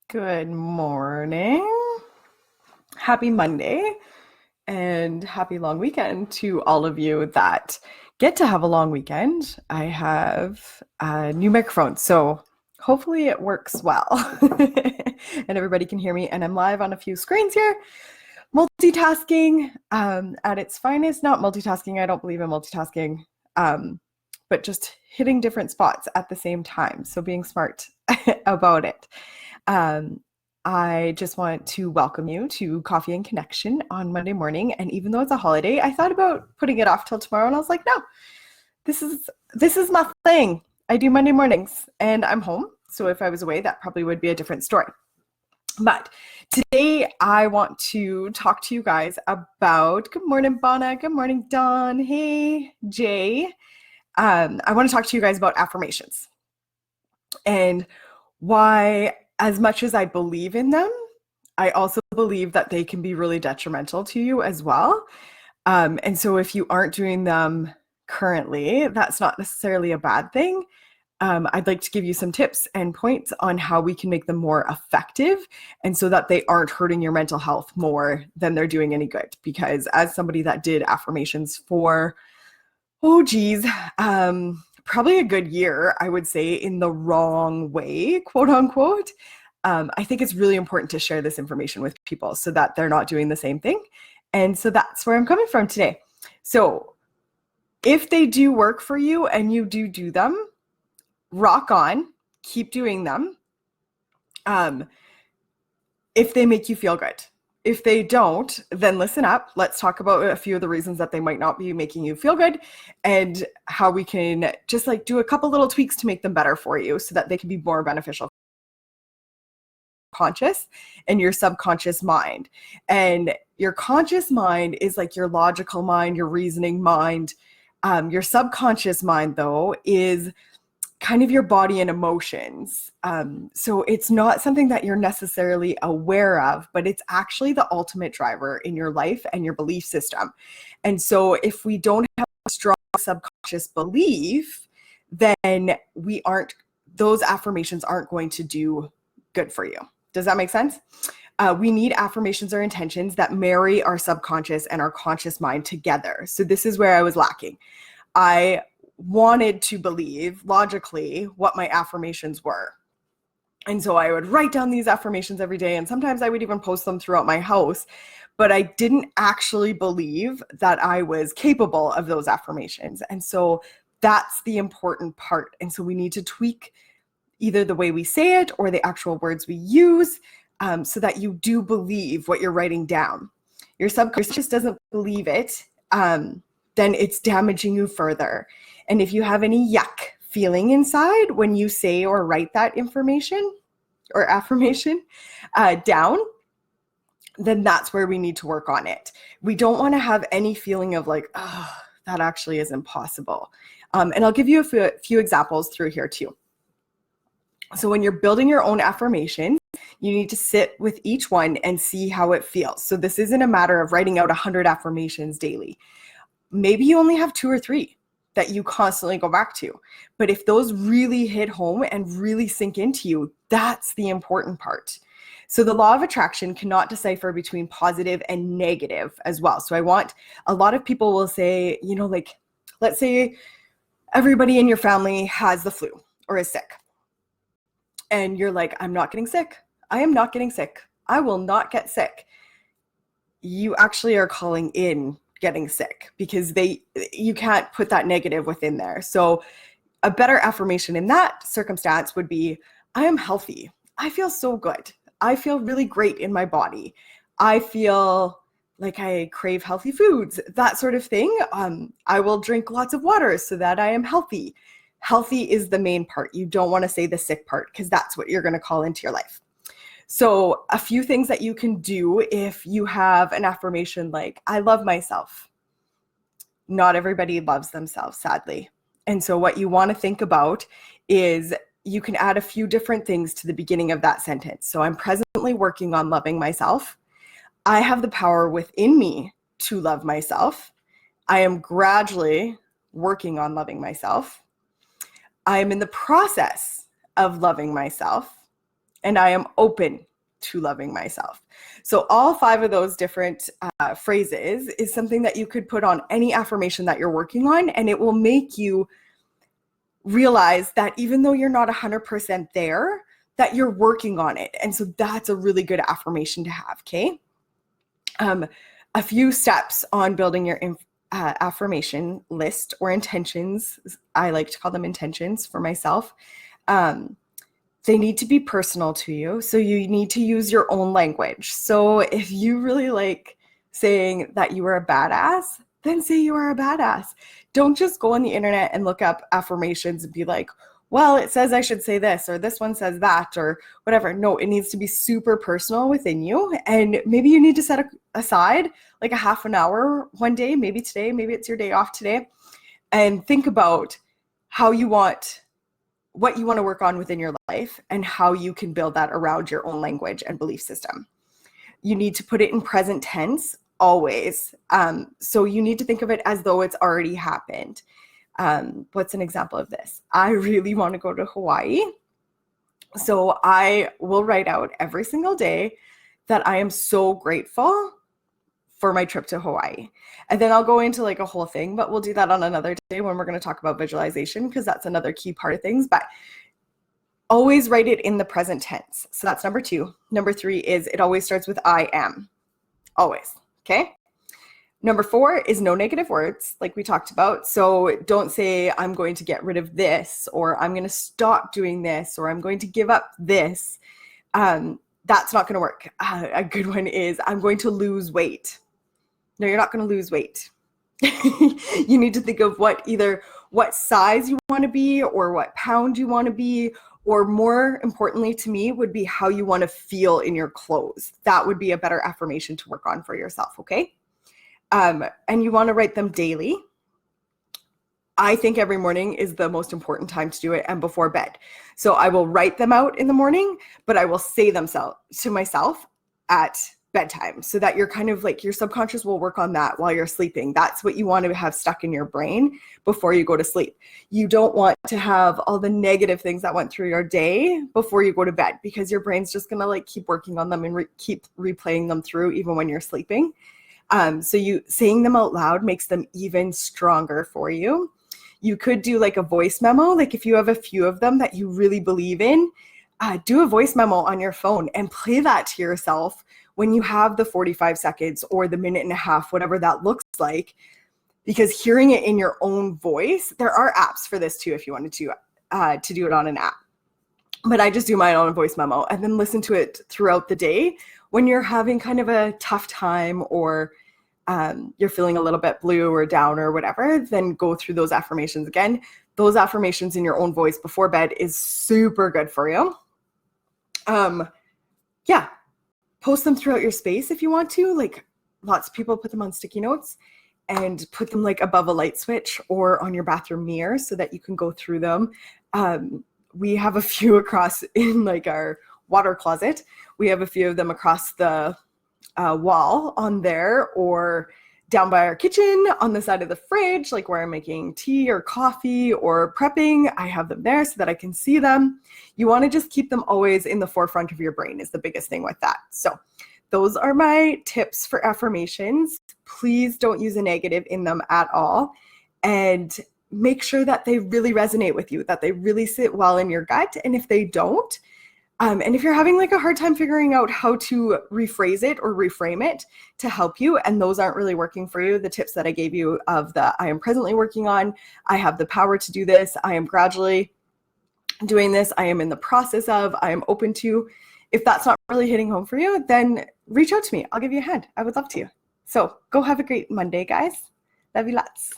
Good morning. Happy Monday and happy long weekend to all of you that get to have a long weekend. I have a new microphone, so hopefully it works well and everybody can hear me. And I'm live on a few screens here. Multitasking at its finest. Not multitasking, I don't believe in multitasking, but just hitting different spots at the same time. So being smart about it. Um, I just want to welcome you to Coffee and Connection on Monday morning. And even though it's a holiday, I thought about putting it off till tomorrow, and I was like, no, this is my thing. I do Monday mornings, and I'm home. So if I was away, that probably would be a different story. But today I want to talk to you guys about, good morning, Bonna. Good morning, Dawn. Hey, Jay. I want to talk to you guys about affirmations and why, as much as I believe in them, I also believe that they can be really detrimental to you as well. And so if you aren't doing them currently, that's not necessarily a bad thing. I'd like to give you some tips and points on how we can make them more effective and so that they aren't hurting your mental health more than they're doing any good. Because as somebody that did affirmations for, probably a good year, I would say, in the wrong way, quote unquote, I think it's really important to share this information with people so that they're not doing the same thing. And so that's where I'm coming from today. So if they do work for you and you do them, rock on, keep doing them. If they make you feel good. If they don't, then listen up. Let's talk about a few of the reasons that they might not be making you feel good and how we can just like do a couple little tweaks to make them better for you so that they can be more beneficial. Conscious and your subconscious mind. And your conscious mind is like your logical mind, your reasoning mind. Your subconscious mind, though, is kind of your body and emotions. So it's not something that you're necessarily aware of, but it's actually the ultimate driver in your life and your belief system. And so if we don't have a strong subconscious belief, then those affirmations aren't going to do good for you. Does that make sense? We need affirmations or intentions that marry our subconscious and our conscious mind together. So this is where I was lacking. I wanted to believe logically what my affirmations were. And so I would write down these affirmations every day, and sometimes I would even post them throughout my house, but I didn't actually believe that I was capable of those affirmations. And so that's the important part. And so we need to tweak either the way we say it or the actual words we use so that you do believe what you're writing down. Your subconscious doesn't believe it, then it's damaging you further. And if you have any yuck feeling inside when you say or write that information or affirmation down, then that's where we need to work on it. We don't want to have any feeling of like, oh, that actually is impossible. And I'll give you a few examples through here too. So when you're building your own affirmations, you need to sit with each one and see how it feels. So this isn't a matter of writing out 100 affirmations daily. Maybe you only have 2 or 3 that you constantly go back to. But if those really hit home and really sink into you, that's the important part. So the law of attraction cannot decipher between positive and negative as well. So a lot of people will say, like, let's say everybody in your family has the flu or is sick. And you're like, I'm not getting sick. I am not getting sick. I will not get sick. You actually are calling in getting sick because you can't put that negative within there. So a better affirmation in that circumstance would be, I am healthy. I feel so good. I feel really great in my body. I feel like I crave healthy foods, that sort of thing. I will drink lots of water so that I am healthy. Healthy is the main part. You don't want to say the sick part because that's what you're going to call into your life. So a few things that you can do if you have an affirmation like, I love myself. Not everybody loves themselves, sadly. And so what you want to think about is you can add a few different things to the beginning of that sentence. So I'm presently working on loving myself. I have the power within me to love myself. I am gradually working on loving myself. I am in the process of loving myself. and I am open to loving myself. So all 5 of those different phrases is something that you could put on any affirmation that you're working on, and it will make you realize that even though you're not 100% there, that you're working on it. And so that's a really good affirmation to have, okay? A few steps on building your affirmation list or intentions. I like to call them intentions for myself. They need to be personal to you. So you need to use your own language. So if you really like saying that you are a badass, then say you are a badass. Don't just go on the internet and look up affirmations and be like, well, it says I should say this, or this one says that, or whatever. No, it needs to be super personal within you. And maybe you need to set aside like a half an hour one day, maybe today, maybe it's your day off today, and think about what you want to work on within your life and how you can build that around your own language and belief system. You need to put it in present tense always. So you need to think of it as though it's already happened. What's an example of this? I really want to go to Hawaii. So I will write out every single day that I am so grateful for my trip to Hawaii. And then I'll go into like a whole thing, but we'll do that on another day when we're going to talk about visualization, because that's another key part of things. But always write it in the present tense. So that's number 2. Number 3 is it always starts with I am. Always. Okay. Number 4 is no negative words, like we talked about. So don't say, I'm going to get rid of this, or I'm going to stop doing this, or I'm going to give up this. That's not going to work. A good one is, I'm going to lose weight. No, you're not going to lose weight. You need to think of what size you want to be, or what pound you want to be, or more importantly to me would be how you want to feel in your clothes. That would be a better affirmation to work on for yourself, okay? And you want to write them daily. I think every morning is the most important time to do it, and before bed. So I will write them out in the morning, but I will say them to myself at bedtime, so that you're kind of like, your subconscious will work on that while you're sleeping. That's what you want to have stuck in your brain before you go to sleep. You don't want to have all the negative things that went through your day before you go to bed, because your brain's just going to like keep working on them and keep replaying them through even when you're sleeping. So you saying them out loud makes them even stronger for you. You could do like a voice memo. Like if you have a few of them that you really believe in, do a voice memo on your phone and play that to yourself when you have the 45 seconds or the minute and a half, whatever that looks like, because hearing it in your own voice, there are apps for this too if you wanted to do it on an app. But I just do mine on a voice memo and then listen to it throughout the day when you're having kind of a tough time, or you're feeling a little bit blue or down or whatever, then go through those affirmations again. Those affirmations in your own voice before bed is super good for you. Yeah. Post them throughout your space if you want to. Like lots of people put them on sticky notes and put them like above a light switch or on your bathroom mirror so that you can go through them. We have a few across in like our water closet. We have a few of them across the wall on there, or down by our kitchen on the side of the fridge, like where I'm making tea or coffee or prepping. I have them there so that I can see them. You want to just keep them always in the forefront of your brain is the biggest thing with that. So those are my tips for affirmations. Please don't use a negative in them at all. And make sure that they really resonate with you, that they really sit well in your gut. And if they don't, and if you're having like a hard time figuring out how to rephrase it or reframe it to help you, and those aren't really working for you, the tips that I gave you of the I am presently working on, I have the power to do this, I am gradually doing this, I am in the process of, I am open to, if that's not really hitting home for you, then reach out to me. I'll give you a hand. I would love to. So go have a great Monday, guys. Love you lots.